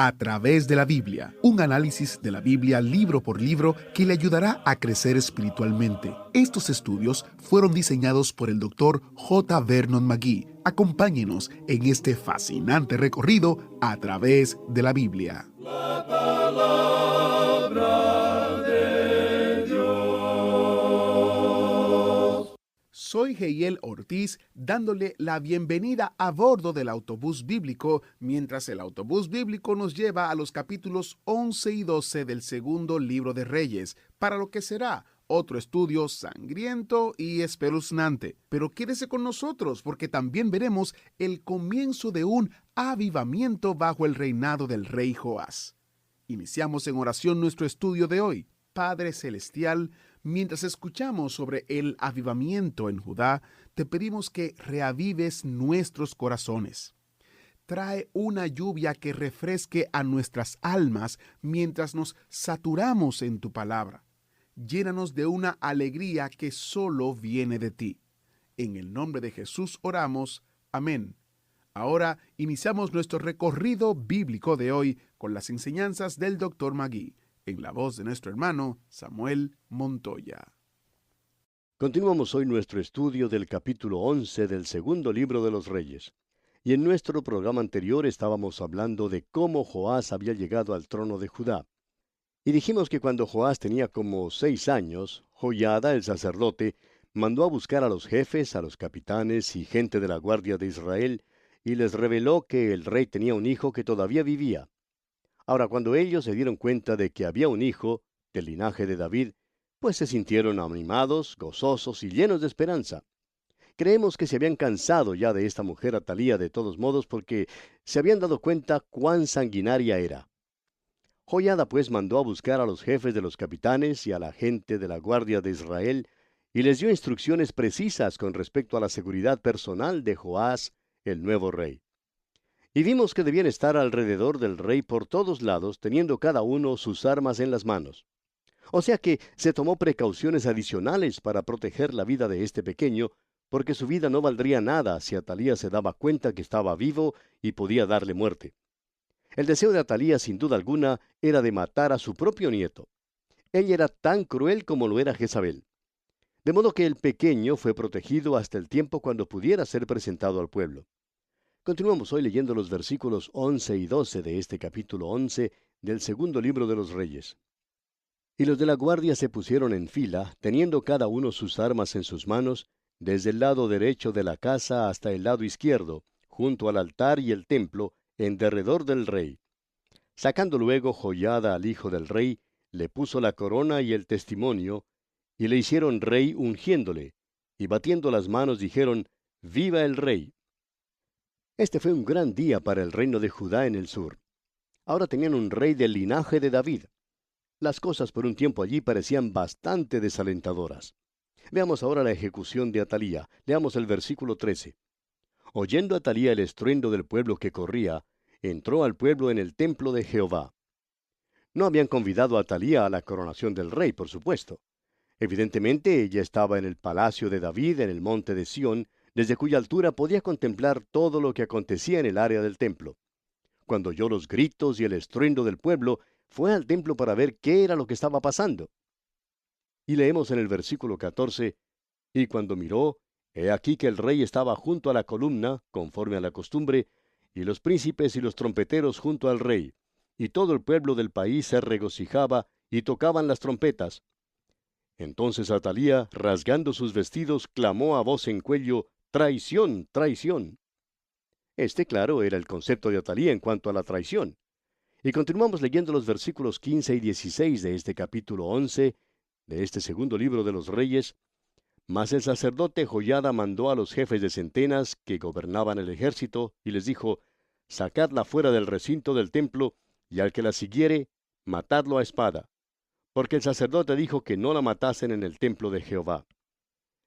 A través de la Biblia, un análisis de la Biblia libro por libro que le ayudará a crecer espiritualmente. Estos estudios fueron diseñados por el Dr. J. Vernon McGee. Acompáñenos en este fascinante recorrido a través de la Biblia. La palabra de Dios. Soy Heiel Ortiz, dándole la bienvenida a bordo del autobús bíblico, mientras el autobús bíblico nos lleva a los capítulos 11 y 12 del segundo libro de Reyes, para lo que será otro estudio sangriento y espeluznante. Pero quédese con nosotros, porque también veremos el comienzo de un avivamiento bajo el reinado del rey Joás. Iniciamos en oración nuestro estudio de hoy. Padre Celestial, mientras escuchamos sobre el avivamiento en Judá, te pedimos que reavives nuestros corazones. Trae una lluvia que refresque a nuestras almas mientras nos saturamos en tu palabra. Llénanos de una alegría que solo viene de ti. En el nombre de Jesús oramos. Amén. Ahora iniciamos nuestro recorrido bíblico de hoy con las enseñanzas del Dr. McGee, en la voz de nuestro hermano Samuel Montoya. Continuamos hoy nuestro estudio del capítulo 11 del segundo libro de los Reyes. Y en nuestro programa anterior estábamos hablando de cómo Joás había llegado al trono de Judá. Y dijimos que cuando Joás tenía como 6 años, Joiada, el sacerdote, mandó a buscar a los jefes, a los capitanes y gente de la guardia de Israel, y les reveló que el rey tenía un hijo que todavía vivía. Ahora, cuando ellos se dieron cuenta de que había un hijo del linaje de David, pues se sintieron animados, gozosos y llenos de esperanza. Creemos que se habían cansado ya de esta mujer Atalía de todos modos porque se habían dado cuenta cuán sanguinaria era. Joiada pues mandó a buscar a los jefes de los capitanes y a la gente de la guardia de Israel y les dio instrucciones precisas con respecto a la seguridad personal de Joás, el nuevo rey. Y vimos que debían estar alrededor del rey por todos lados, teniendo cada uno sus armas en las manos. O sea que se tomó precauciones adicionales para proteger la vida de este pequeño, porque su vida no valdría nada si Atalía se daba cuenta que estaba vivo y podía darle muerte. El deseo de Atalía, sin duda alguna, era de matar a su propio nieto. Ella era tan cruel como lo era Jezabel. De modo que el pequeño fue protegido hasta el tiempo cuando pudiera ser presentado al pueblo. Continuamos hoy leyendo los versículos 11 y 12 de este capítulo 11 del segundo libro de los Reyes. Y los de la guardia se pusieron en fila, teniendo cada uno sus armas en sus manos, desde el lado derecho de la casa hasta el lado izquierdo, junto al altar y el templo, en derredor del rey. Sacando luego Joiada al hijo del rey, le puso la corona y el testimonio, y le hicieron rey ungiéndole, y batiendo las manos dijeron, «¡Viva el rey!». Este fue un gran día para el reino de Judá en el sur. Ahora tenían un rey del linaje de David. Las cosas por un tiempo allí parecían bastante desalentadoras. Veamos ahora la ejecución de Atalía. Leamos el versículo 13. Oyendo Atalía el estruendo del pueblo que corría, entró al pueblo en el templo de Jehová. No habían convidado a Atalía a la coronación del rey, por supuesto. Evidentemente ella estaba en el palacio de David, en el monte de Sión, desde cuya altura podía contemplar todo lo que acontecía en el área del templo. Cuando oyó los gritos y el estruendo del pueblo, fue al templo para ver qué era lo que estaba pasando. Y leemos en el versículo 14, «Y cuando miró, he aquí que el rey estaba junto a la columna, conforme a la costumbre, y los príncipes y los trompeteros junto al rey, y todo el pueblo del país se regocijaba y tocaban las trompetas. Entonces Atalía, rasgando sus vestidos, clamó a voz en cuello, «¡Traición, traición!». Este, claro, era el concepto de Atalía en cuanto a la traición. Y continuamos leyendo los versículos 15 y 16 de este capítulo 11, de este segundo libro de los Reyes. Mas el sacerdote Joiada mandó a los jefes de centenas que gobernaban el ejército, y les dijo, «Sacadla fuera del recinto del templo, y al que la siguiere, matadlo a espada». Porque el sacerdote dijo que no la matasen en el templo de Jehová.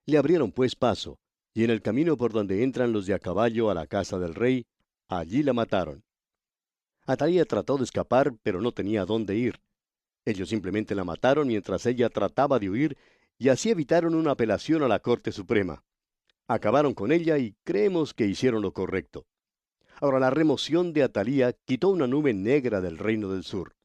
Le abrieron pues paso, y en el camino por donde entran los de a caballo a la casa del rey, allí la mataron. Atalía trató de escapar, pero no tenía dónde ir. Ellos simplemente la mataron mientras ella trataba de huir, y así evitaron una apelación a la Corte Suprema. Acabaron con ella y creemos que hicieron lo correcto. Ahora, la remoción de Atalía quitó una nube negra del reino del sur.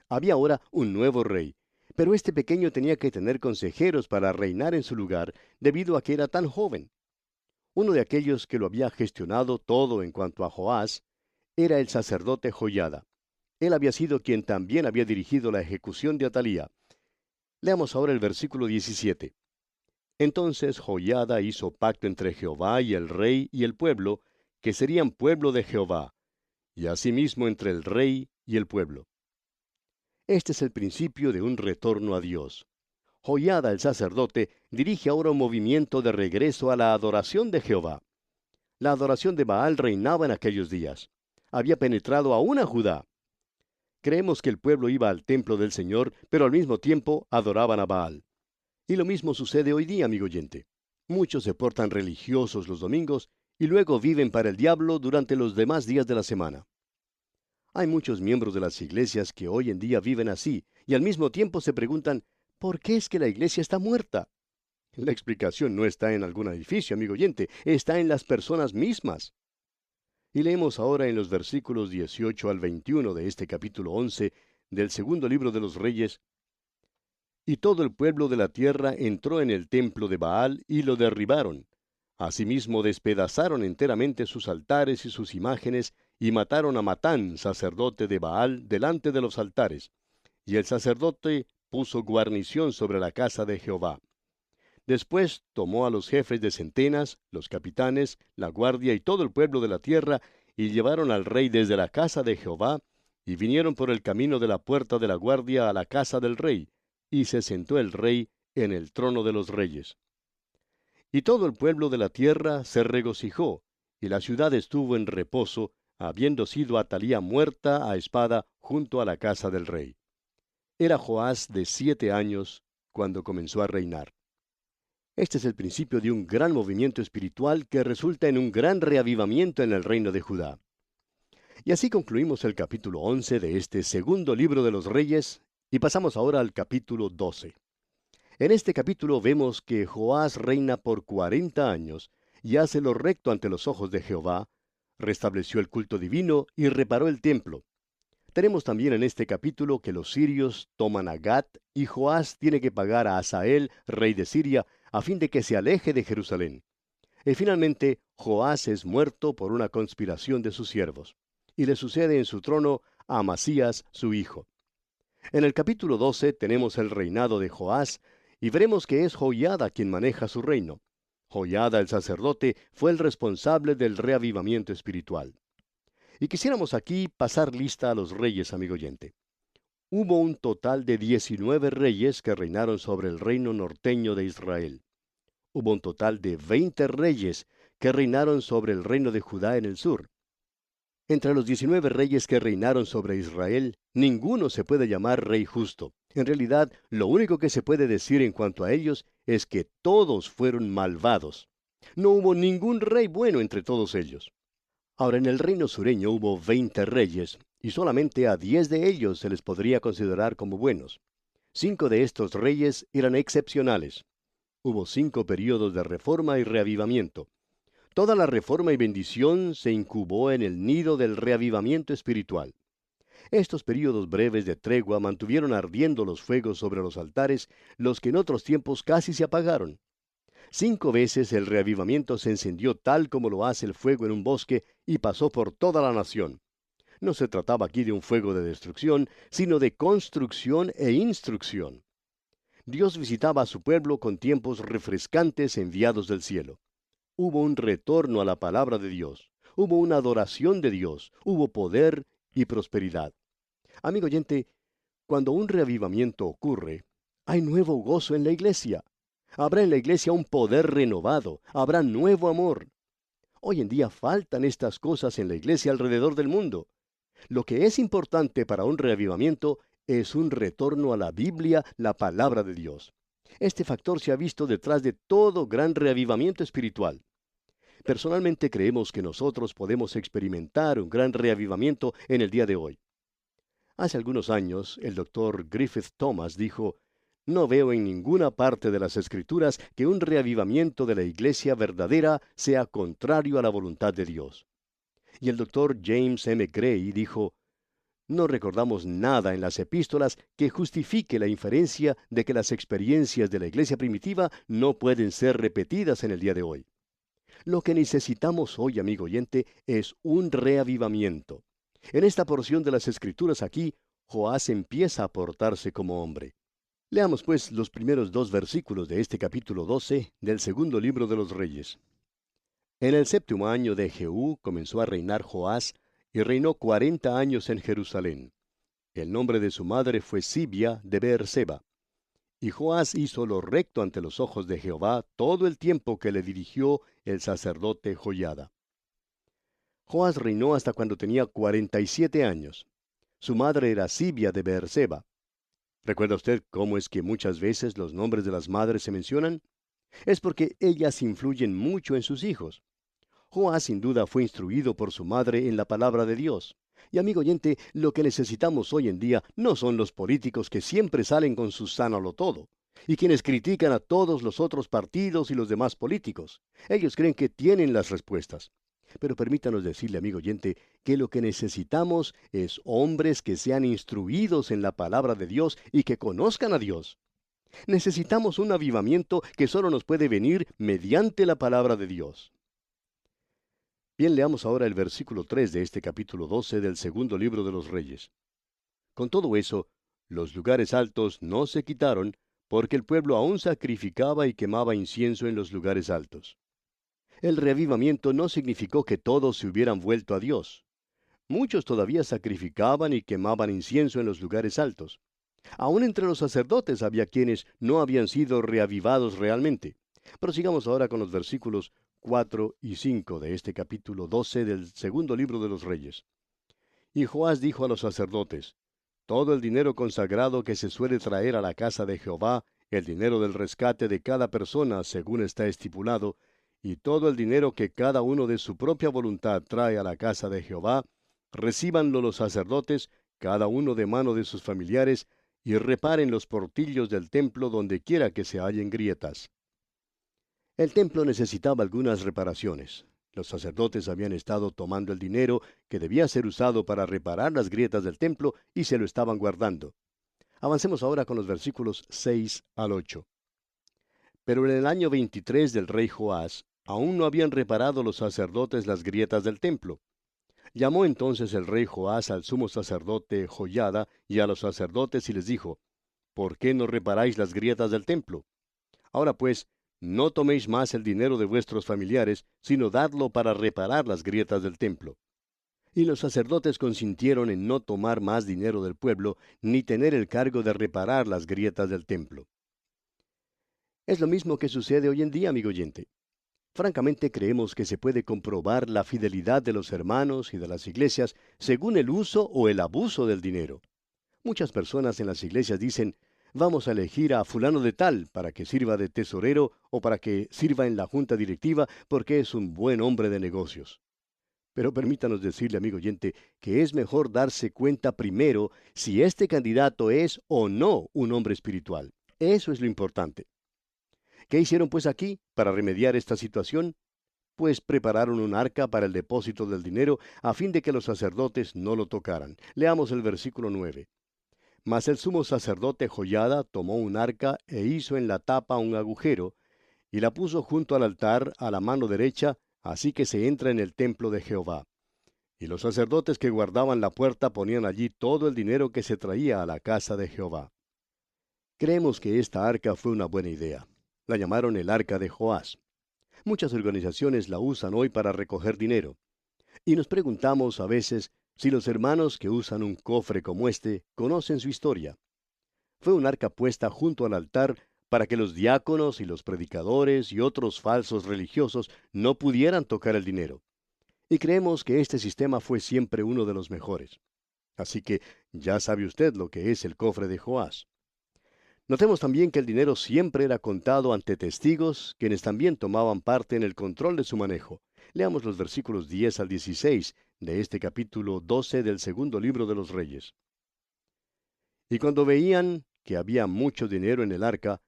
Había ahora un nuevo rey, pero este pequeño tenía que tener consejeros para reinar en su lugar debido a que era tan joven. Uno de aquellos que lo había gestionado todo en cuanto a Joás era el sacerdote Joiada. Él había sido quien también había dirigido la ejecución de Atalía. Leamos ahora el versículo 17. Entonces Joiada hizo pacto entre Jehová y el rey y el pueblo, que serían pueblo de Jehová, y asimismo entre el rey y el pueblo. Este es el principio de un retorno a Dios. Joiada el sacerdote dirige ahora un movimiento de regreso a la adoración de Jehová. La adoración de Baal reinaba en aquellos días. Había penetrado aún a Judá. Creemos que el pueblo iba al templo del Señor, pero al mismo tiempo adoraban a Baal. Y lo mismo sucede hoy día, amigo oyente. Muchos se portan religiosos los domingos y luego viven para el diablo durante los demás días de la semana. Hay muchos miembros de las iglesias que hoy en día viven así y al mismo tiempo se preguntan, ¿por qué es que la iglesia está muerta? La explicación no está en algún edificio, amigo oyente, está en las personas mismas. Y leemos ahora en los versículos 18 al 21 de este capítulo 11 del segundo libro de los Reyes. Y todo el pueblo de la tierra entró en el templo de Baal y lo derribaron. Asimismo despedazaron enteramente sus altares y sus imágenes, y mataron a Matán, sacerdote de Baal, delante de los altares. Y el sacerdote puso guarnición sobre la casa de Jehová. Después tomó a los jefes de centenas, los capitanes, la guardia y todo el pueblo de la tierra, y llevaron al rey desde la casa de Jehová, y vinieron por el camino de la puerta de la guardia a la casa del rey, y se sentó el rey en el trono de los reyes. Y todo el pueblo de la tierra se regocijó, y la ciudad estuvo en reposo, habiendo sido Atalía muerta a espada junto a la casa del rey. Era Joás de 7 años cuando comenzó a reinar. Este es el principio de un gran movimiento espiritual que resulta en un gran reavivamiento en el reino de Judá. Y así concluimos el capítulo 11 de este segundo libro de los Reyes, y pasamos ahora al capítulo 12. En este capítulo vemos que Joás reina por 40 años y hace lo recto ante los ojos de Jehová, restableció el culto divino y reparó el templo. Tenemos también en este capítulo que los sirios toman a Gat y Joás tiene que pagar a Hazael, rey de Siria, a fin de que se aleje de Jerusalén. Y finalmente, Joás es muerto por una conspiración de sus siervos, y le sucede en su trono a Amasías, su hijo. En el capítulo 12 tenemos el reinado de Joás, y veremos que es Joiada quien maneja su reino. Joiada el sacerdote fue el responsable del reavivamiento espiritual. Y quisiéramos aquí pasar lista a los reyes, amigo oyente. Hubo un total de 19 reyes que reinaron sobre el reino norteño de Israel. Hubo un total de 20 reyes que reinaron sobre el reino de Judá en el sur. Entre los 19 reyes que reinaron sobre Israel, ninguno se puede llamar rey justo. En realidad, lo único que se puede decir en cuanto a ellos es que todos fueron malvados. No hubo ningún rey bueno entre todos ellos. Ahora, en el reino sureño hubo 20 reyes, y solamente a 10 de ellos se les podría considerar como buenos. 5 de estos reyes eran excepcionales. Hubo 5 períodos de reforma y reavivamiento. Toda la reforma y bendición se incubó en el nido del reavivamiento espiritual. Estos períodos breves de tregua mantuvieron ardiendo los fuegos sobre los altares, los que en otros tiempos casi se apagaron. 5 veces el reavivamiento se encendió tal como lo hace el fuego en un bosque y pasó por toda la nación. No se trataba aquí de un fuego de destrucción, sino de construcción e instrucción. Dios visitaba a su pueblo con tiempos refrescantes enviados del cielo. Hubo un retorno a la palabra de Dios, hubo una adoración de Dios, hubo poder y prosperidad. Amigo oyente, cuando un reavivamiento ocurre, hay nuevo gozo en la iglesia. Habrá en la iglesia un poder renovado, habrá nuevo amor. Hoy en día faltan estas cosas en la iglesia alrededor del mundo. Lo que es importante para un reavivamiento es un retorno a la Biblia, la palabra de Dios. Este factor se ha visto detrás de todo gran reavivamiento espiritual. Personalmente creemos que nosotros podemos experimentar un gran reavivamiento en el día de hoy. Hace algunos años, el doctor Griffith Thomas dijo: "No veo en ninguna parte de las Escrituras que un reavivamiento de la iglesia verdadera sea contrario a la voluntad de Dios". Y el doctor James M. Gray dijo: no recordamos nada en las epístolas que justifique la inferencia de que las experiencias de la iglesia primitiva no pueden ser repetidas en el día de hoy. Lo que necesitamos hoy, amigo oyente, es un reavivamiento. En esta porción de las Escrituras aquí, Joás empieza a portarse como hombre. Leamos pues los primeros 2 versículos de este capítulo 12 del segundo libro de los Reyes. En el 7º año de Jehú comenzó a reinar Joás, y reinó 40 años en Jerusalén. El nombre de su madre fue Sibia de Beerseba. Y Joás hizo lo recto ante los ojos de Jehová todo el tiempo que le dirigió el sacerdote Joiada. Joás reinó hasta cuando tenía 47 años. Su madre era Sibia de Beerseba. ¿Recuerda usted cómo es que muchas veces los nombres de las madres se mencionan? Es porque ellas influyen mucho en sus hijos. Joás sin duda fue instruido por su madre en la palabra de Dios. Y amigo oyente, lo que necesitamos hoy en día no son los políticos que siempre salen con su sánalo todo, y quienes critican a todos los otros partidos y los demás políticos. Ellos creen que tienen las respuestas. Pero permítanos decirle, amigo oyente, que lo que necesitamos es hombres que sean instruidos en la palabra de Dios y que conozcan a Dios. Necesitamos un avivamiento que solo nos puede venir mediante la palabra de Dios. Bien, leamos ahora el versículo 3 de este capítulo 12 del segundo libro de los Reyes. Con todo eso, los lugares altos no se quitaron, porque el pueblo aún sacrificaba y quemaba incienso en los lugares altos. El reavivamiento no significó que todos se hubieran vuelto a Dios. Muchos todavía sacrificaban y quemaban incienso en los lugares altos. Aún entre los sacerdotes había quienes no habían sido reavivados realmente. Prosigamos ahora con los versículos 4 y 5 de este capítulo 12 del segundo libro de los Reyes. Y Joás dijo a los sacerdotes: todo el dinero consagrado que se suele traer a la casa de Jehová, el dinero del rescate de cada persona según está estipulado, y todo el dinero que cada uno de su propia voluntad trae a la casa de Jehová, recíbanlo los sacerdotes, cada uno de mano de sus familiares, y reparen los portillos del templo donde quiera que se hallen grietas. El templo necesitaba algunas reparaciones. Los sacerdotes habían estado tomando el dinero que debía ser usado para reparar las grietas del templo y se lo estaban guardando. Avancemos ahora con los versículos 6 al 8. Pero en el año 23 del rey Joás, aún no habían reparado los sacerdotes las grietas del templo. Llamó entonces el rey Joás al sumo sacerdote Joiada y a los sacerdotes y les dijo: ¿por qué no reparáis las grietas del templo? Ahora pues, no toméis más el dinero de vuestros familiares, sino dadlo para reparar las grietas del templo. Y los sacerdotes consintieron en no tomar más dinero del pueblo, ni tener el cargo de reparar las grietas del templo. Es lo mismo que sucede hoy en día, amigo oyente. Francamente creemos que se puede comprobar la fidelidad de los hermanos y de las iglesias según el uso o el abuso del dinero. Muchas personas en las iglesias dicen: vamos a elegir a fulano de tal para que sirva de tesorero o para que sirva en la junta directiva porque es un buen hombre de negocios. Pero permítanos decirle, amigo oyente, que es mejor darse cuenta primero si este candidato es o no un hombre espiritual. Eso es lo importante. ¿Qué hicieron pues aquí para remediar esta situación? Pues prepararon un arca para el depósito del dinero a fin de que los sacerdotes no lo tocaran. Leamos el versículo 9. Mas el sumo sacerdote Joiada tomó un arca e hizo en la tapa un agujero, y la puso junto al altar a la mano derecha, así que se entra en el templo de Jehová. Y los sacerdotes que guardaban la puerta ponían allí todo el dinero que se traía a la casa de Jehová. Creemos que esta arca fue una buena idea. La llamaron el arca de Joás. Muchas organizaciones la usan hoy para recoger dinero. Y nos preguntamos a veces si los hermanos que usan un cofre como este conocen su historia. Fue un arca puesta junto al altar para que los diáconos y los predicadores y otros falsos religiosos no pudieran tocar el dinero. Y creemos que este sistema fue siempre uno de los mejores. Así que ya sabe usted lo que es el cofre de Joás. Notemos también que el dinero siempre era contado ante testigos, quienes también tomaban parte en el control de su manejo. Leamos los versículos 10 al 16 de este capítulo 12 del segundo libro de los Reyes. Y cuando veían que había mucho dinero en el arca,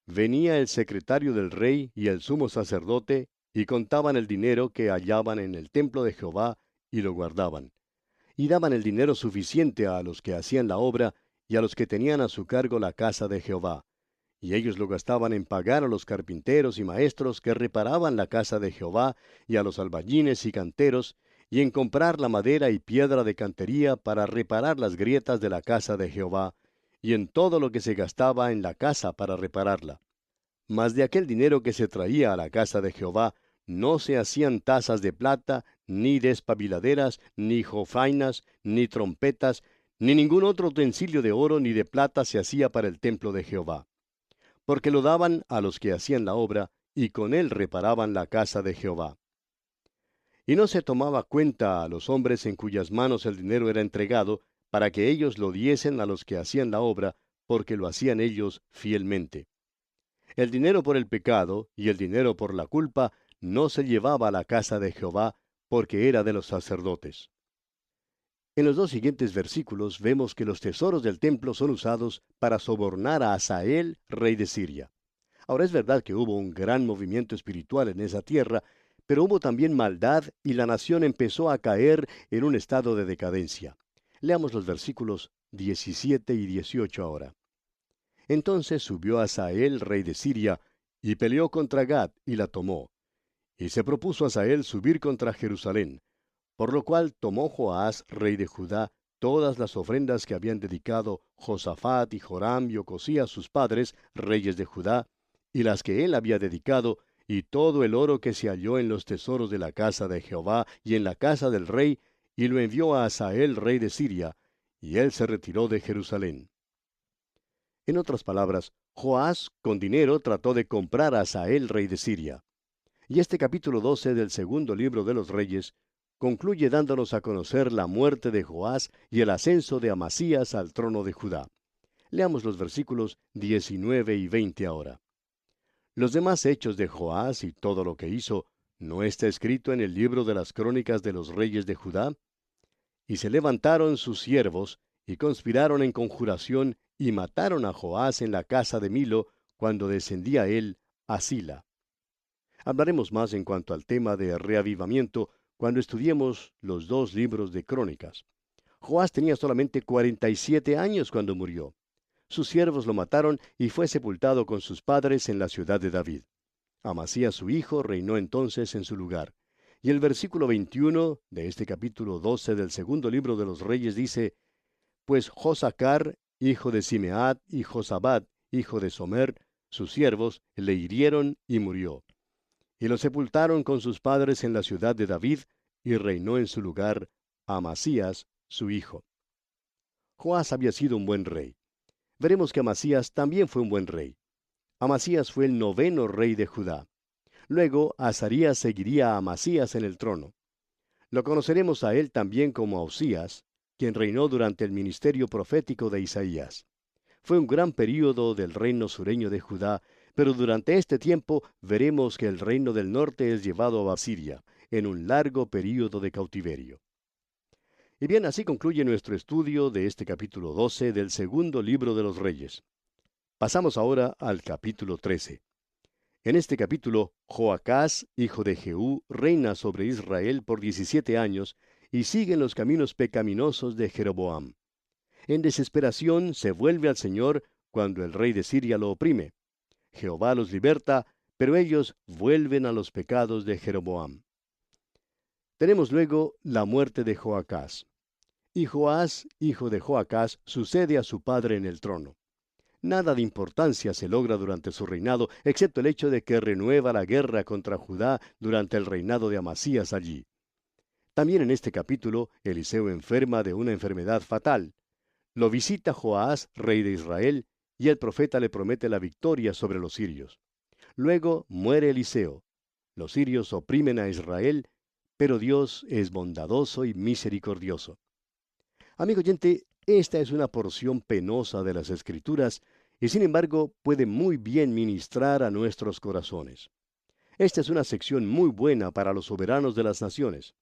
venía el secretario del rey y el sumo sacerdote, y contaban el dinero que hallaban en el templo de Jehová, y lo guardaban. Y daban el dinero suficiente a los que hacían la obra y a los que tenían a su cargo la casa de Jehová. Y ellos lo gastaban en pagar a los carpinteros y maestros que reparaban la casa de Jehová, y a los albañiles y canteros, y en comprar la madera y piedra de cantería para reparar las grietas de la casa de Jehová, y en todo lo que se gastaba en la casa para repararla. Mas de aquel dinero que se traía a la casa de Jehová, no se hacían tazas de plata, ni despabiladeras, ni jofainas, ni trompetas, ni ningún otro utensilio de oro ni de plata se hacía para el templo de Jehová, porque lo daban a los que hacían la obra, y con él reparaban la casa de Jehová. Y no se tomaba cuenta a los hombres en cuyas manos el dinero era entregado, para que ellos lo diesen a los que hacían la obra, porque lo hacían ellos fielmente. El dinero por el pecado y el dinero por la culpa no se llevaba a la casa de Jehová, porque era de los sacerdotes. En los dos siguientes versículos vemos que los tesoros del templo son usados para sobornar a Hazael, rey de Siria. Ahora es verdad que hubo un gran movimiento espiritual en esa tierra, pero hubo también maldad y la nación empezó a caer en un estado de decadencia. Leamos los versículos 17 y 18 ahora. Entonces subió Hazael, rey de Siria, y peleó contra Gat, y la tomó. Y se propuso Hazael subir contra Jerusalén, por lo cual tomó Joás, rey de Judá, todas las ofrendas que habían dedicado Josafat y Joram y Ocosías sus padres, reyes de Judá, y las que él había dedicado, y todo el oro que se halló en los tesoros de la casa de Jehová y en la casa del rey, y lo envió a Hazael, rey de Siria, y él se retiró de Jerusalén. En otras palabras, Joás con dinero trató de comprar a Hazael, rey de Siria. Y este capítulo 12 del segundo libro de los Reyes concluye dándonos a conocer la muerte de Joás y el ascenso de Amasías al trono de Judá. Leamos los versículos 19 y 20 ahora. Los demás hechos de Joás y todo lo que hizo, ¿no está escrito en el libro de las crónicas de los reyes de Judá? Y se levantaron sus siervos, y conspiraron en conjuración, y mataron a Joás en la casa de Milo, cuando descendía él a Sila. Hablaremos más en cuanto al tema de reavivamiento cuando estudiemos los dos libros de Crónicas. Joás tenía solamente 47 años cuando murió. Sus siervos lo mataron y fue sepultado con sus padres en la ciudad de David. Amasías su hijo reinó entonces en su lugar. Y el versículo 21 de este capítulo 12 del segundo libro de los Reyes dice: Pues Josacar, hijo de Simeat, y Josabad, hijo de Somer, sus siervos, le hirieron y murió. Y lo sepultaron con sus padres en la ciudad de David, y reinó en su lugar Amasías su hijo. Joás había sido un buen rey. Veremos que Amasías también fue un buen rey. Amasías fue el 9º rey de Judá. Luego, Azarías seguiría a Amasías en el trono. Lo conoceremos a él también como Osías, quien reinó durante el ministerio profético de Isaías. Fue un gran período del reino sureño de Judá, pero durante este tiempo veremos que el reino del norte es llevado a Asiria, en un largo período de cautiverio. Y bien, así concluye nuestro estudio de este capítulo 12 del segundo libro de los Reyes. Pasamos ahora al capítulo 13. En este capítulo, Joacás, hijo de Jehú, reina sobre Israel por 17 años y sigue en los caminos pecaminosos de Jeroboam. En desesperación se vuelve al Señor cuando el rey de Siria lo oprime. Jehová los liberta, pero ellos vuelven a los pecados de Jeroboam. Tenemos luego la muerte de Joacás. Y Joás, hijo de Joacás, sucede a su padre en el trono. Nada de importancia se logra durante su reinado, excepto el hecho de que renueva la guerra contra Judá durante el reinado de Amasías allí. También en este capítulo, Eliseo enferma de una enfermedad fatal. Lo visita Joás, rey de Israel, y el profeta le promete la victoria sobre los sirios. Luego muere Eliseo. Los sirios oprimen a Israel, pero Dios es bondadoso y misericordioso. Amigo oyente, esta es una porción penosa de las Escrituras y sin embargo puede muy bien ministrar a nuestros corazones. Esta es una sección muy buena para los soberanos de las naciones.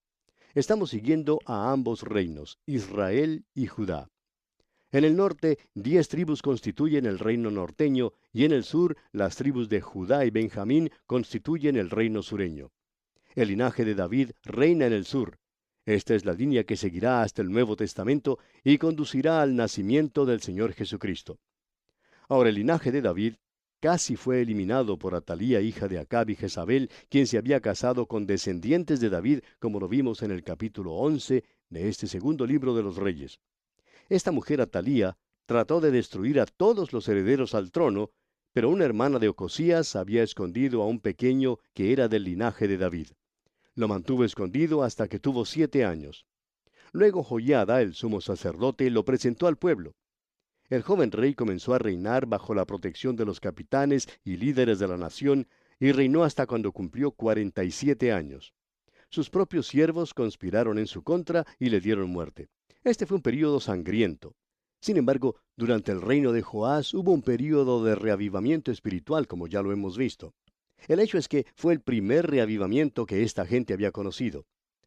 Estamos siguiendo a ambos reinos, Israel y Judá. En el norte, 10 tribus constituyen el reino norteño, y en el sur, las tribus de Judá y Benjamín constituyen el reino sureño. El linaje de David reina en el sur. Esta es la línea que seguirá hasta el Nuevo Testamento y conducirá al nacimiento del Señor Jesucristo. Ahora, el linaje de David casi fue eliminado por Atalía, hija de Acab y Jezabel, quien se había casado con descendientes de David, como lo vimos en el capítulo 11 de este segundo libro de los Reyes. Esta mujer Atalía trató de destruir a todos los herederos al trono, pero una hermana de Ocosías había escondido a un pequeño que era del linaje de David. Lo mantuvo escondido hasta que tuvo 7 años. Luego Joiada, el sumo sacerdote, lo presentó al pueblo. El joven rey comenzó a reinar bajo la protección de los capitanes y líderes de la nación, y reinó hasta cuando cumplió 47 años. Sus propios siervos conspiraron en su contra y le dieron muerte. Este fue un período sangriento. Sin embargo, durante el reino de Joás hubo un período de reavivamiento espiritual, como ya lo hemos visto. El hecho es que fue el primer reavivamiento que esta gente había conocido.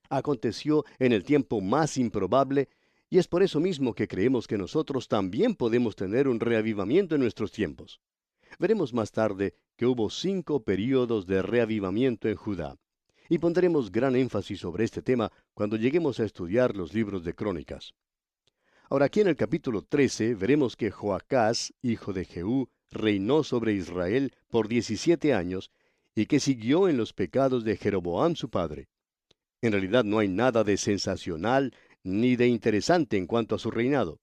Aconteció en el tiempo más improbable, y es por eso mismo que creemos que nosotros también podemos tener un reavivamiento en nuestros tiempos. Veremos más tarde que hubo 5 períodos de reavivamiento en Judá, y pondremos gran énfasis sobre este tema cuando lleguemos a estudiar los libros de Crónicas. Ahora, aquí en el capítulo 13 veremos que Joacás, hijo de Jehú, reinó sobre Israel por 17 años, y que siguió en los pecados de Jeroboam su padre. En realidad no hay nada de sensacional ni de interesante en cuanto a su reinado.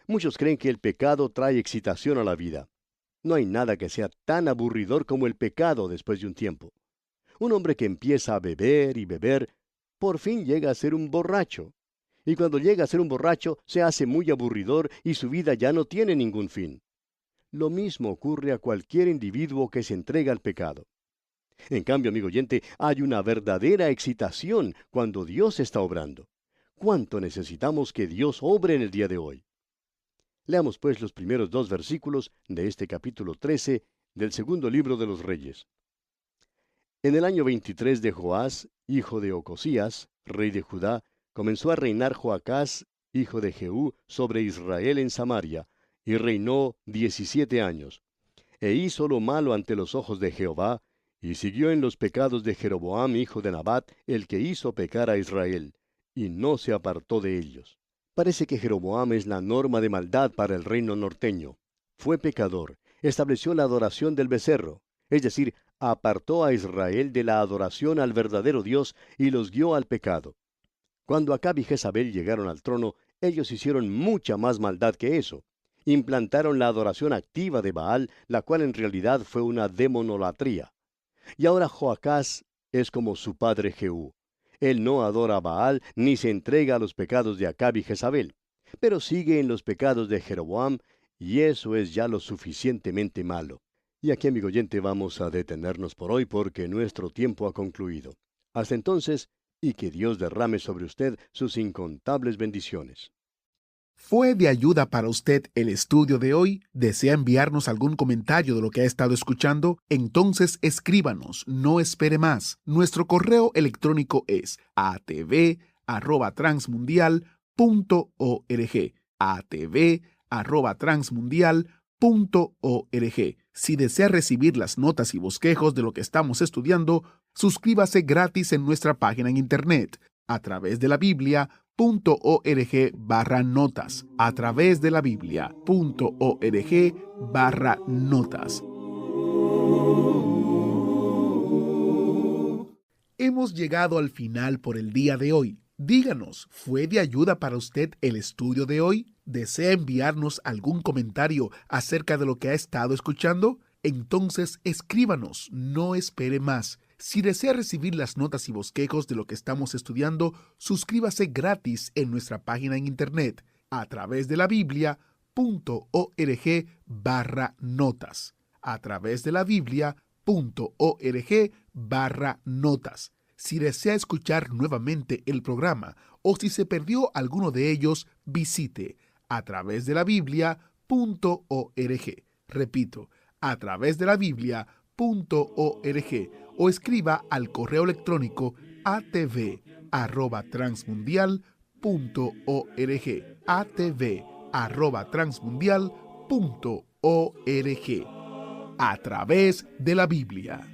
Muchos creen que el pecado trae excitación a la vida. No hay nada que sea tan aburridor como el pecado después de un tiempo. Un hombre que empieza a beber y beber, por fin llega a ser un borracho. Y cuando llega a ser un borracho, se hace muy aburridor y su vida ya no tiene ningún fin. Lo mismo ocurre a cualquier individuo que se entrega al pecado. En cambio, amigo oyente, hay una verdadera excitación cuando Dios está obrando. ¿Cuánto necesitamos que Dios obre en el día de hoy? Leamos pues los primeros 2 versículos de este capítulo 13 del segundo libro de los Reyes. En el año 23 de Joás, hijo de Ocosías, rey de Judá, comenzó a reinar Joacás, hijo de Jehú, sobre Israel en Samaria, y reinó 17 años. E hizo lo malo ante los ojos de Jehová, y siguió en los pecados de Jeroboam, hijo de Nabat, el que hizo pecar a Israel, y no se apartó de ellos. Parece que Jeroboam es la norma de maldad para el reino norteño. Fue pecador, estableció la adoración del becerro, es decir, apartó a Israel de la adoración al verdadero Dios y los guió al pecado. Cuando Acab y Jezabel llegaron al trono, ellos hicieron mucha más maldad que eso. Implantaron la adoración activa de Baal, la cual en realidad fue una demonolatría. Y ahora Joacás es como su padre Jehú. Él no adora a Baal ni se entrega a los pecados de Acab y Jezabel, pero sigue en los pecados de Jeroboam, y eso es ya lo suficientemente malo. Y aquí, amigo oyente, vamos a detenernos por hoy porque nuestro tiempo ha concluido. Hasta entonces, y que Dios derrame sobre usted sus incontables bendiciones. ¿Fue de ayuda para usted el estudio de hoy? ¿Desea enviarnos algún comentario de lo que ha estado escuchando? Entonces escríbanos, no espere más. Nuestro correo electrónico es atv@transmundial.org. atv@transmundial.org. Si desea recibir las notas y bosquejos de lo que estamos estudiando, suscríbase gratis en nuestra página en internet a través de la Biblia.org/notas, a través de la Biblia.org/notas. Hemos llegado al final por el día de hoy. Díganos, ¿fue de ayuda para usted el estudio de hoy? ¿Desea enviarnos algún comentario acerca de lo que ha estado escuchando? Entonces escríbanos, no espere más. Si desea recibir las notas y bosquejos de lo que estamos estudiando, suscríbase gratis en nuestra página en internet a través de la Biblia.org/notas. A través de la Biblia.org/notas. Si desea escuchar nuevamente el programa o si se perdió alguno de ellos, visite a través de la Biblia.org. Repito, a través de la Biblia.org o escriba al correo electrónico atv@transmundial.org. atv@transmundial.org. A través de la Biblia.